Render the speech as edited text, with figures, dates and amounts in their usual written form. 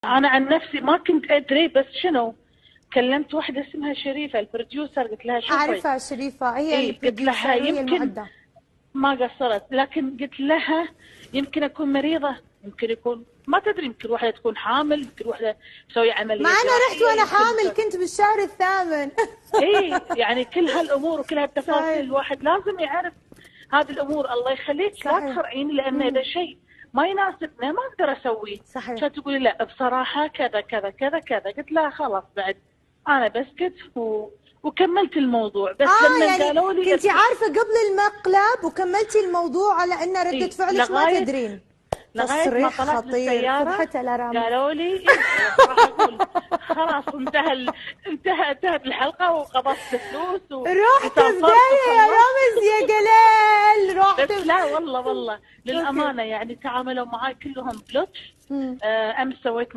انا عن نفسي ما كنت ادري، بس شنو، كلمت واحده اسمها شريفه البروديوسر، قلت لها شوفي اعرفها شريفه، هي قلت لها البروديوسر، هي يمكن المعده. ما قصرت، لكن قلت لها يمكن اكون مريضه، يمكن يكون ما تدري، يمكن واحده تكون حامل، يمكن واحده تسوي عمليه ما انا رحت جراحيه، وانا حامل، كنت بالشهر الثامن. اي يعني كل هالامور وكل هالتفاصيل صحيح. الواحد لازم يعرف هذه الامور. الله يخليك لا صحيح. تخرعيني، لان اذا شيء ما يناسبنا ما اقدر اسويه. صحيح. كانت تقولي لا بصراحه كذا كذا كذا كذا، قلت لها خلاص بعد انا بسكت وكملت الموضوع. بس لما يعني قالوا لي كنتي عارفه قبل المقلب وكملتي الموضوع على ان رده فعلك ما تدرين. لغايه ما تصريح طلعت خطير، بالسياره فضحت الارامل. قالوا لي راح اقول خلاص انتهت الحلقه وقبضت فلوس رحت في داهيه يا رامز يا جلال، رحت بس لا والله للامانه يعني تعاملوا معي كلهم بلطف. امس سويت